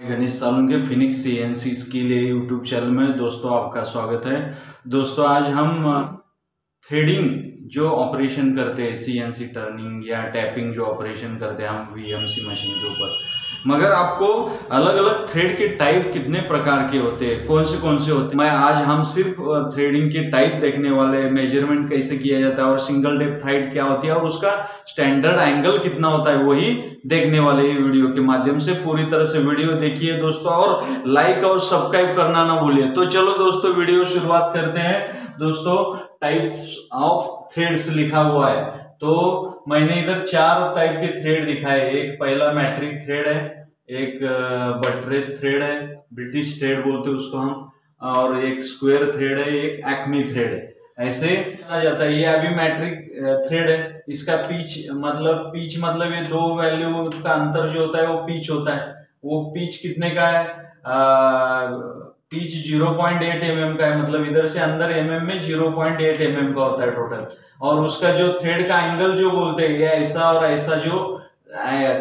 Ganesh Salunke Phoenix CNC skill YouTube channel में दोस्तों आपका स्वागत है। दोस्तों आज हम थ्रेडिंग जो ऑपरेशन करते हैं, सीएनसी टर्निंग या टैपिंग जो ऑपरेशन करते हैं हम वीएमसी मशीन के ऊपर, मगर आपको अलग अलग थ्रेड के टाइप कितने प्रकार के होते हैं, कौन से होते हैं, मैं आज हम सिर्फ थ्रेडिंग के टाइप देखने वाले, मेजरमेंट कैसे किया जाता है और सिंगल डेप्थ हाइट क्या होती है और उसका स्टैंडर्ड एंगल कितना होता है, वही देखने वाले ये वीडियो के माध्यम से। पूरी तरह से वीडियो देखिए दोस्तों और लाइक और सब्सक्राइब करना ना भूलिए। तो चलो दोस्तों वीडियो शुरुआत करते हैं। दोस्तों टाइप्स ऑफ थ्रेड्स लिखा हुआ है, तो मैंने इधर 4 टाइप के थ्रेड दिखाए। एक पहला मैट्रिक थ्रेड है, एक बटरेस थ्रेड है, ब्रिटिश थ्रेड बोलते हैं उसको हम, और एक स्क्वायर थ्रेड है, एक एक्मी थ्रेड है। ऐसे आ जाता है। ये अभी मैट्रिक थ्रेड है, इसका पिच मतलब ये 2 वैल्यू का अंतर जो होता है वो पिच होता है। वो पिच कितने का है? पिच 0.8 mm का है, मतलब इधर से अंदर mm में 0.8 mm का होता है टोटल। और उसका जो थ्रेड का एंगल जो बोलते हैं, ये ऐसा और ऐसा जो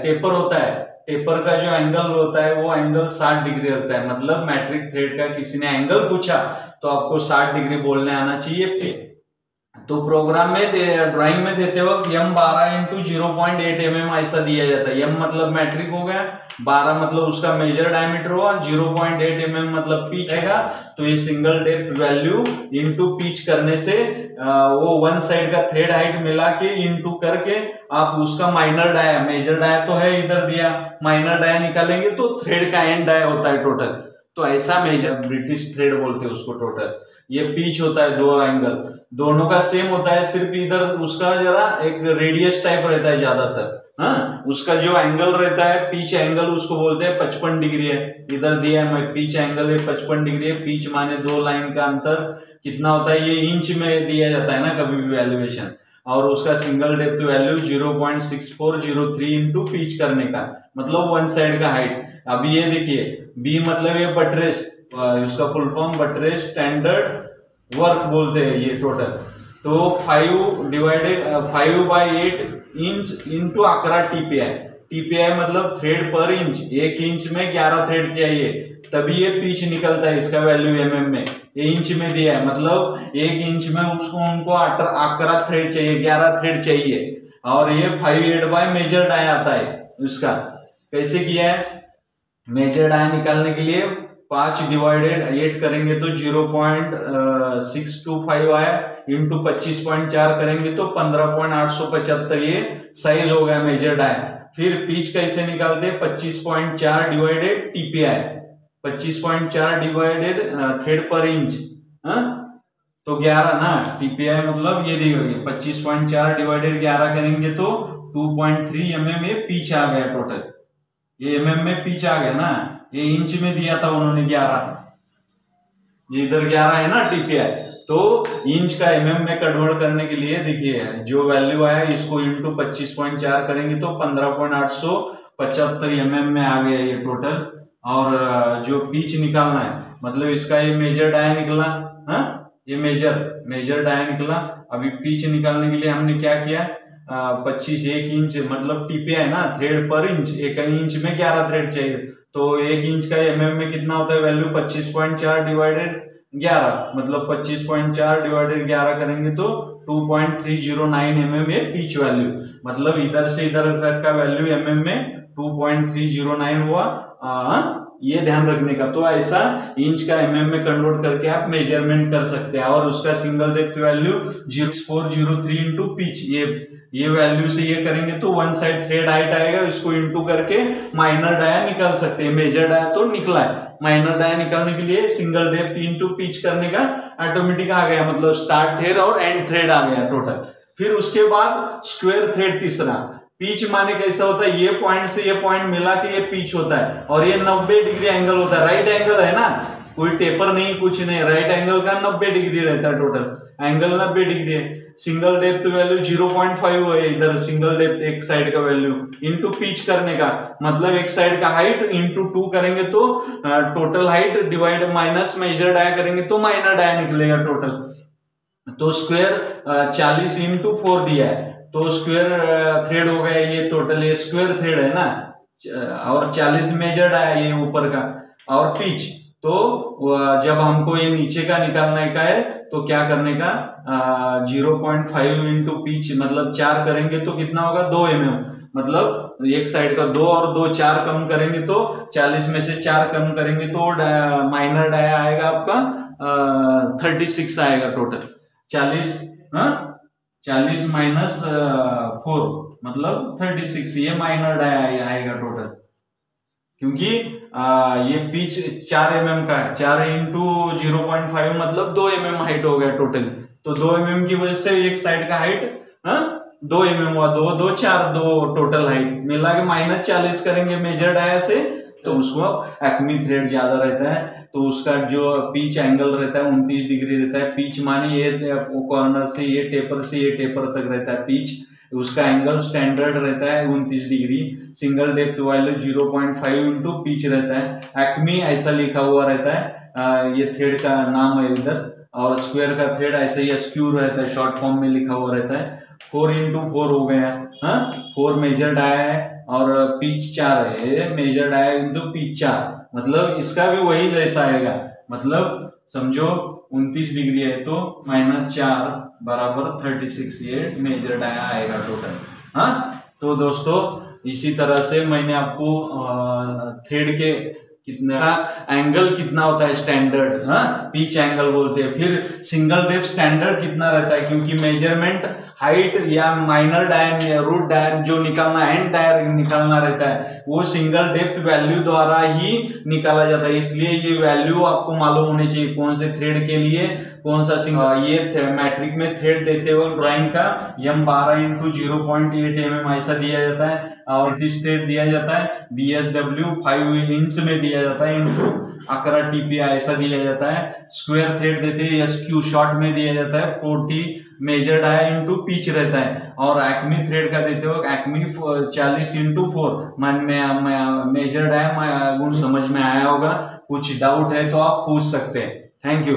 टेपर होता है, टेपर का जो एंगल होता है वो एंगल 60 डिग्री होता है। मतलब मैट्रिक थ्रेड का किसी ने एंगल पूछा तो आपको 60 डिग्री बोलने आना चाहिए। तो प्रोग्राम में ड्राइंग में देते वक्त M12 × 0.8 mm ऐसा दिया जाता है। M मतलब मैट्रिक हो गया, 12 मतलब उसका मेजर डायमीटर हुआ, 0.8 mm मतलब पिच है। तो ये single depth value into pitch करने से वो वन साइड का थ्रेड हाइट मिला के इनटू करके आप उसका माइनर डाया, मेजर डाया तो है इधर दिया, माइनर डाया निकालेंगे तो थ्रेड का एंड डाया होता है टोटल। तो ऐसा मेजर ब्रिटिश थ्रेड बोलते हैं उसको टोटल। ये पिच होता है, 2 एंगल दोनों का सेम होता है, सिर्फ इधर उसका जरा एक रेडियस टाइप रहता है ज्यादातर। हाँ, उसका जो एंगल रहता है पिच एंगल उसको बोलते हैं 55 डिग्री है। इधर दिया है मैं पिच एंगल है 55 डिग्री है। पिच माने 2 लाइन का अंतर कितना होता है, ये इंच में दिया जाता है ना कभी भी वैल्यूएशन। और उसका single depth value 0.6403 into pitch करने का, मतलब वन साइड का हाइट। अभी ये देखिए बी मतलब ये बटरेस, उसका full form buttress standard work बोलते हैं ये टोटल। तो 5/8 इंच इंटू 11 TPI। TPI मतलब थ्रेड पर इंच, 1 इंच में 11 थ्रेड चाहिए तभी ये पिच निकलता है। इसका वैल्यू mm में, ये इंच में दिया है, मतलब 1 इंच में उनको 11 थ्रेड चाहिए, 11 थ्रेड चाहिए। और ये 5/8 मेजर डाई आता है। उसका कैसे किया है? मेजर डाई निकालने के लिए 5/8 करेंगे तो 0.625 आया, इंटू 25.4 करेंगे तो 15.875 ये साइज हो गया मेजर डाई। फिर पिच कैसे निकालते हैं? 25.4 डिवाइडेड TPI, 25.4 डिवाइडेड थ्रेड पर इंच, तो 11 ना। TPI मतलब ये दी गई 25.4 डिवाइडेड 11 करेंगे तो 2.3 mm ये पिच आ गया टोटल। ये mm में पिच आ गया ना, ये इंच में दिया था उन्होंने 11, ये इधर 11 है ना TPI। तो इंच का mm में कन्वर्ट करने के लिए देखिए जो वैल्यू आया इसको इंटू 25.4 करेंगे तो 15.875 mm में आ गया ये टोटल। और जो पिच निकालना है, मतलब इसका ये मेजर डाया निकला, ये मेजर डाया निकला। अभी पिच निकालने के लिए हमने क्या किया? 1 इंच मतलब TPI ना, थ्रेड पर इंच, 1 इंच में 11 थ्रेड चाहिए, तो 1 इंच का mm में कितना होता है वैल्यू? 25.4 डिवाइडेड 11, मतलब 25.4 डिवाइडेड 11 करेंगे तो 2.309 mm ये पिच वैल्यू, मतलब इधर से इधर तक का वैल्यू mm में 2.309 हुआ। ये ध्यान रखने का। तो ऐसा इंच का mm में कन्वर्ट करके आप मेजरमेंट कर सकते हैं। और उसका single depth value 0.403 into pitch, ये वैल्यू से ये करेंगे तो वन साइड थ्रेड हाइट आएगा, इसको इंटू करके माइनर डाया निकाल सकते हैं। मेजर डाया तो निकला है, माइनर डाया निकालने के लिए सिंगल डेप्थ इंटू पिच करने का ऑटोमेटिक आ गया, मतलब स्टार्ट थ्रेड और एंड थ्रेड आ गया टोटल। फिर उसके बाद स्क्वायर थ्रेड तीसरा। पिच माने कैसा होता है? ये पॉइंट से ये पॉइंट मिला के ये पिच होता है, और ये 90 डिग्री एंगल होता है। राइट एंगल है ना, कोई टेपर नहीं, कुछ नहीं, राइट एंगल का 90 डिग्री रहता है टोटल एंगल, 90 डिग्री है। सिंगल डेप्थ वैल्यू 0.5 है इधर, सिंगल डेप्थ एक साइड का वैल्यू इंटू पिच करने का, मतलब एक साइड का हाइट इंटू 2 करेंगे तो total height divide minus major dia करेंगे तो माइनर डाया निकलेगा टोटल। तो स्क्वायर 40 × 4 दिया है, तो स्क्वायर थ्रेड हो गया ये टोटल। ये स्क्वायर थ्रेड है ना, और 40 मेजर्ड आया ये ऊपर का, और पिच तो जब हमको ये नीचे का निकालने का है तो क्या करने का 0.5 इंटू पिच मतलब 4 करेंगे तो कितना होगा 2 mm, मतलब एक साइड का 2 और 2 4 कम करेंगे तो 40 में से 4 कम करेंगे तो माइनर डाया आएगा आपका 36 आएगा टोटल। 40 40 माइनस 4 मतलब 36, ये माइनर डाया आएगा टोटल, क्योंकि ये पिच 4 mm का है, 4 इंटू 0.5 मतलब 2 mm हाइट हो गया टोटल। तो 2 mm की वजह से एक साइड का हाइट 2 mm हुआ, 2 2 4 2 टोटल हाइट मिला के माइनस 40 करेंगे मेजर डाया से, तो उसको एक्मी थ्रेड ज्यादा रहता है तो उसका जो पिच एंगल रहता है 29 डिग्री रहता है। पिच माने ये कॉर्नर से ये टेपर तक रहता है पिच, उसका एंगल स्टैंडर्ड रहता है 29 degree. Single depth value 0.5 into pitch रहता है। एक्मी ऐसा लिखा हुआ रहता है, ये थ्रेड का नाम है इधर, और स्क्वायर का थ्रेड ऐसे ही स्क्यू रहता है, शॉर्ट फॉर्म में लिखा हुआ रहता है। 4 इंटू 4 हो गया, 4 मेजर डाया है और पिच 4 है, मेजर डाया इंटू पिच 4, मतलब इसका भी वही जैसा आएगा, मतलब समझो 29 डिग्री है तो -4 बराबर 36, ये मेजर डाया आएगा टोटल। तो दोस्तों इसी तरह से मैंने आपको थ्रेड के कितना एंगल कितना होता है स्टैंडर्ड, पिच एंगल बोलते हैं। फिर सिंगल डेप्थ स्टैंडर्ड कितना रहता है, क्योंकि मेजरमेंट हाइट या माइनर डायन या रूट डायन जो निकालना एंड डायर निकालना रहता है वो सिंगल डेप्थ वैल्यू द्वारा ही निकाला जाता है। इसलिए ये वैल्यू आपको मालूम होनी चाहिए कौन से थ्रेड के लिए कौन सा सिंगल। ये मैट्रिक में थ्रेड देते हुए ड्राइंग का M 12 इंटू 0.8 mm ऐसा दिया जाता है, और दिस थ्रेड दिया जाता है BSW 5 इंच में दिया जाता है इंटू 11 TPI ऐसा दिया जाता है। स्क्वायर थ्रेड देते हैं SQ शॉर्ट में दिया जाता है 40 मेजर डाया इंटू पिच रहता है, और एक्मी थ्रेड का देते हो एक्मी 40 इंटू 4 में मेजर डाया गुण समझ में आया होगा। कुछ डाउट है तो आप पूछ सकते हैं। Thank you.